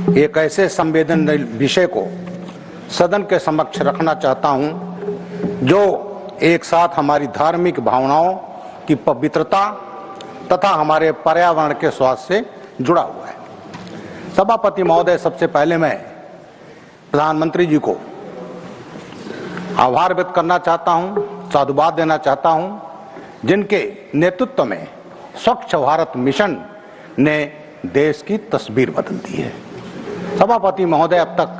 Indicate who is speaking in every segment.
Speaker 1: एक ऐसे संवेदनशील विषय को सदन के समक्ष रखना चाहता हूं जो एक साथ हमारी धार्मिक भावनाओं की पवित्रता तथा हमारे पर्यावरण के स्वास्थ्य से जुड़ा हुआ है। सभापति महोदय, सबसे पहले मैं प्रधानमंत्री जी को आभार व्यक्त करना चाहता हूं, साधुवाद देना चाहता हूं, जिनके नेतृत्व में स्वच्छ भारत मिशन ने देश की तस्वीर बदल दी है। सभापति महोदय, अब तक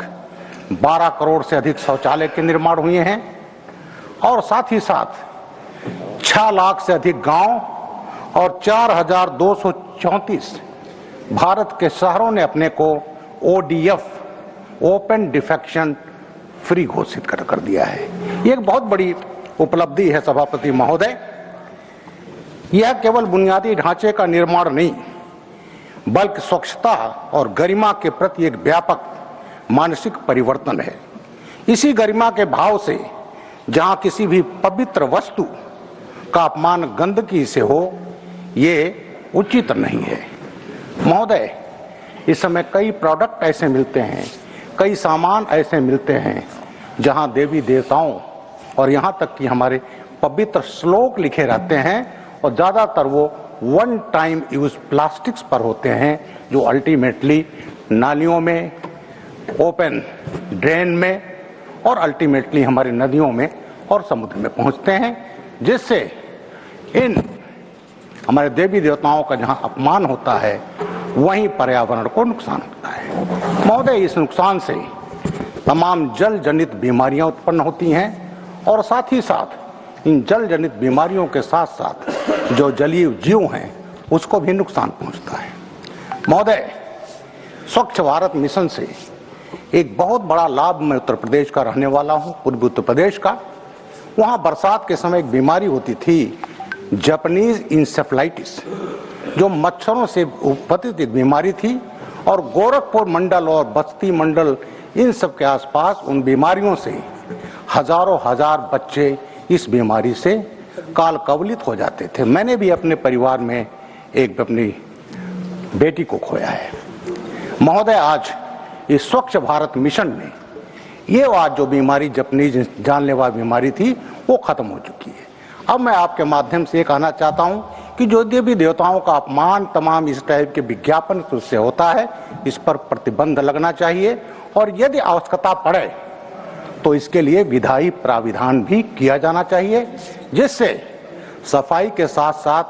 Speaker 1: 12 करोड़ से अधिक शौचालय के निर्माण हुए हैं और साथ ही साथ 6 लाख से अधिक गांव और 4,234 भारत के शहरों ने अपने को ODF, ओपन डिफेक्शन फ्री घोषित कर दिया है। ये एक बहुत बड़ी उपलब्धि है सभापति महोदय। यह केवल बुनियादी ढांचे का निर्माण नहीं, बल्कि स्वच्छता और गरिमा के प्रति एक व्यापक मानसिक परिवर्तन है। इसी गरिमा के भाव से जहां किसी भी पवित्र वस्तु का अपमान गंदगी से हो, ये उचित नहीं है। महोदय, इस समय कई प्रोडक्ट ऐसे मिलते हैं, कई सामान ऐसे मिलते हैं जहां देवी देवताओं और यहां तक कि हमारे पवित्र श्लोक लिखे रहते हैं और ज्यादातर वो वन टाइम यूज प्लास्टिक्स पर होते हैं, जो अल्टीमेटली नालियों में, ओपन ड्रेन में और अल्टीमेटली हमारी नदियों में और समुद्र में पहुंचते हैं, जिससे इन हमारे देवी देवताओं का जहां अपमान होता है वहीं पर्यावरण को नुकसान होता है। महोदय, इस नुकसान से तमाम जल जनित बीमारियां उत्पन्न होती हैं और साथ ही साथ इन जल जनित बीमारियों के साथ साथ जो जलीय जीव हैं उसको भी नुकसान पहुंचता है। महोदय, स्वच्छ भारत मिशन से एक बहुत बड़ा लाभ मैं उत्तर प्रदेश का रहने वाला हूं, पूर्वी उत्तर प्रदेश का। वहां बरसात के समय एक बीमारी होती थी, जापानीज इंसेफ्लाइटिस, जो मच्छरों से उत्पत्ति एक बीमारी थी और गोरखपुर मंडल और बस्ती मंडल इन सब के आसपास उन बीमारियों से हजारों हजार बच्चे इस बीमारी से काल कवलित हो जाते थे। मैंने भी अपने परिवार में एक अपनी बेटी को खोया है। महोदय, आज इस स्वच्छ भारत मिशन में ये आज जो बीमारी जापानीज जानलेवा बीमारी थी वो खत्म हो चुकी है। अब मैं आपके माध्यम से ये कहना चाहता हूं कि जो देवी देवताओं का अपमान तमाम इस टाइप के विज्ञापन से होता है, इस पर प्रतिबंध लगना चाहिए और यदि आवश्यकता पड़े तो इसके लिए विधायी प्राविधान भी किया जाना चाहिए, जिससे सफाई के साथ साथ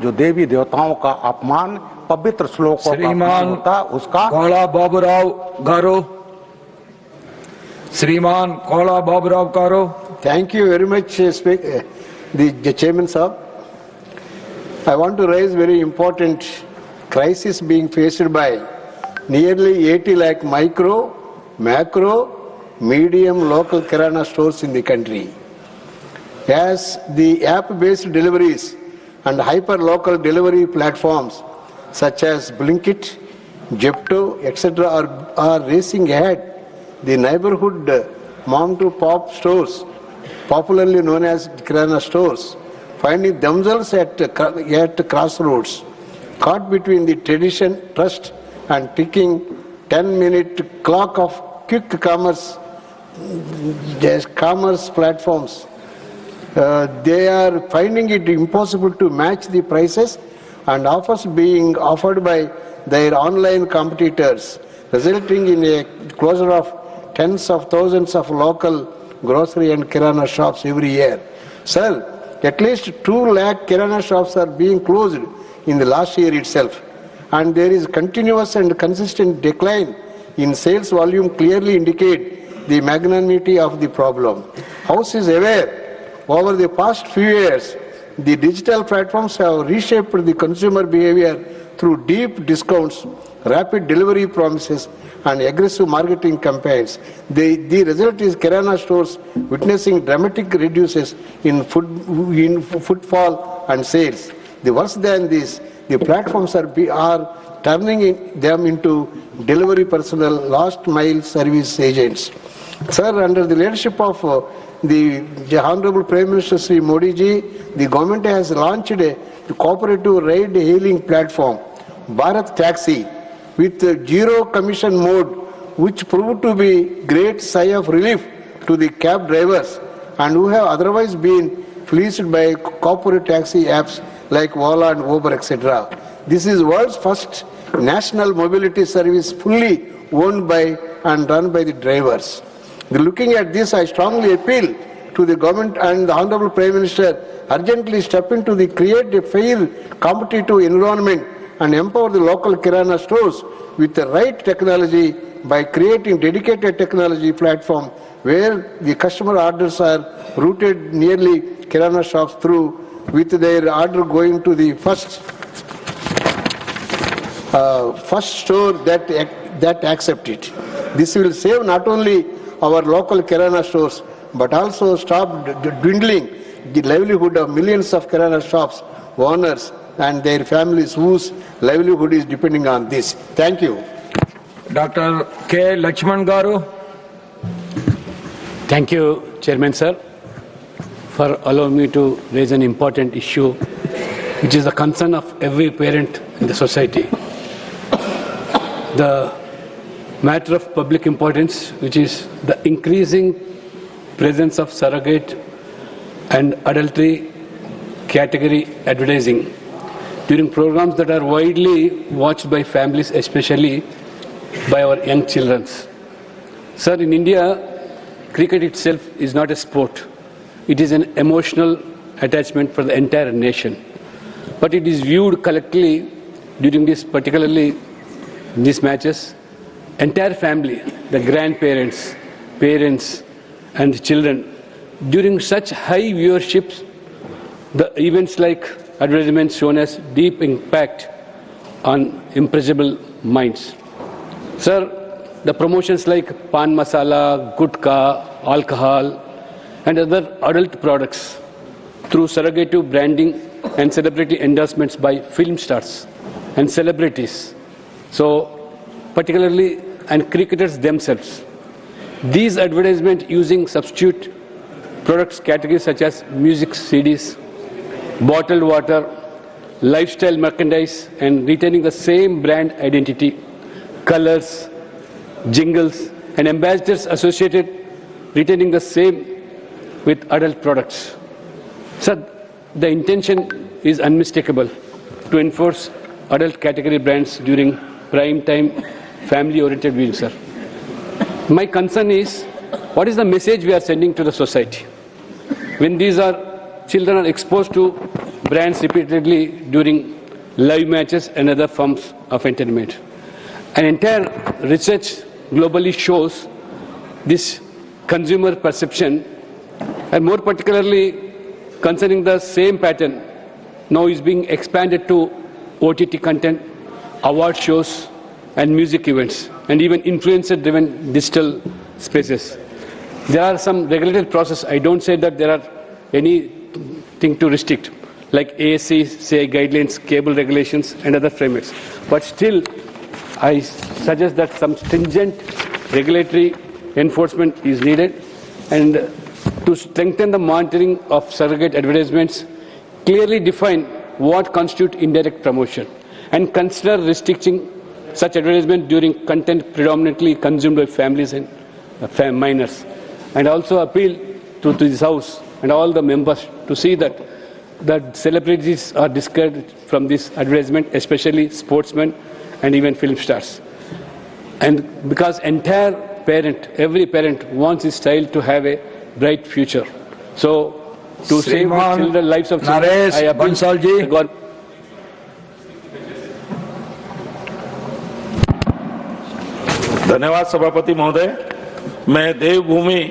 Speaker 1: जो देवी देवताओं का अपमान पवित्र श्लोकों का होता उसका
Speaker 2: श्रीमान Cola Baburao garu.
Speaker 3: Thank you very much, the Chairman Sahab. I want to raise very important crisis being faced by nearly 80 lakh micro, macro, medium local kirana stores in the country. As the app-based deliveries and hyper-local delivery platforms such as Blinkit, Zepto, etc. are racing ahead, the neighborhood mom-to-pop stores, popularly known as kirana stores, finding themselves at crossroads, caught between the tradition, trust and ticking 10-minute clock of quick commerce platforms. They are finding it impossible to match the prices and offers being offered by their online competitors, resulting in a closure of tens of thousands of local grocery and kirana shops every year. Sir, at least 2 lakh kirana shops are being closed in the last year itself, and there is continuous and consistent decline in sales volume clearly indicate the magnanimity of the problem. House is aware, over the past few years, the digital platforms have reshaped the consumer behavior through deep discounts, rapid delivery promises, and aggressive marketing campaigns. The result is kirana stores witnessing dramatic reduces in footfall and sales. The worse than this, the platforms are turning them into delivery personnel, last mile service agents. Sir, under the leadership of the Honorable Prime Minister Sri Modi ji, the government has launched a cooperative ride hailing platform, Bharat Taxi, with zero commission mode, which proved to be great sigh of relief to the cab drivers and who have otherwise been fleeced by corporate taxi apps like Ola and Uber, etc. This is world's first national mobility service fully owned by and run by the drivers. Looking at this, I strongly appeal to the government and the Honorable Prime Minister urgently step into the create a fair competitive environment and empower the local Kirana stores with the right technology by creating dedicated technology platform where the customer orders are routed nearly Kirana shops through with their order going to the first store that accept it. This will save not only our local Kirana stores but also stop dwindling the livelihood of millions of Kirana shops owners and their families whose livelihood is depending on this. Thank you.
Speaker 2: Dr. K. Lakshman Garu.
Speaker 4: Thank you, Chairman Sir, for allowing me to raise an important issue, which is the concern of every parent in the society. The matter of public importance, which is the increasing presence of surrogate and adultery category advertising during programs that are widely watched by families, especially by our young children. Sir, in India, cricket itself is not a sport. It is an emotional attachment for the entire nation. But it is viewed collectively during this, particularly these matches, entire family, the grandparents, parents, and children. During such high viewerships, the events like advertisements shown as deep impact on impressible minds. Sir, the promotions like pan masala, gutka, alcohol, and other adult products through surrogative branding and celebrity endorsements by film stars and celebrities. So, particularly, and cricketers themselves. These advertisements using substitute products categories such as music CDs, bottled water, lifestyle merchandise, and retaining the same brand identity, colors, jingles, and ambassadors associated retaining the same with adult products. So the intention is unmistakable to enforce adult category brands during prime time family-oriented viewing, sir. My concern is, what is the message we are sending to the society when children are exposed to brands repeatedly during live matches and other forms of entertainment? An entire research globally shows this consumer perception, and more particularly concerning the same pattern now is being expanded to OTT content, award shows, and music events, and even influencer-driven digital spaces. There are some regulated process. I don't say that there are anything to restrict, like ASC, say, guidelines, cable regulations, and other frameworks. But still, I suggest that some stringent regulatory enforcement is needed, and to strengthen the monitoring of surrogate advertisements, clearly define what constitutes indirect promotion, and consider restricting such advertisement during content predominantly consumed by families and minors. And also appeal to this House and all the members to see that celebrities are discouraged from this advertisement, especially sportsmen and even film stars. And because every parent wants his child to have a bright future. So to save the lives of children,
Speaker 2: Naresh
Speaker 4: I appeal
Speaker 2: Bansalji.
Speaker 4: to God.
Speaker 5: धन्यवाद सभापति महोदय। मैं देवभूमि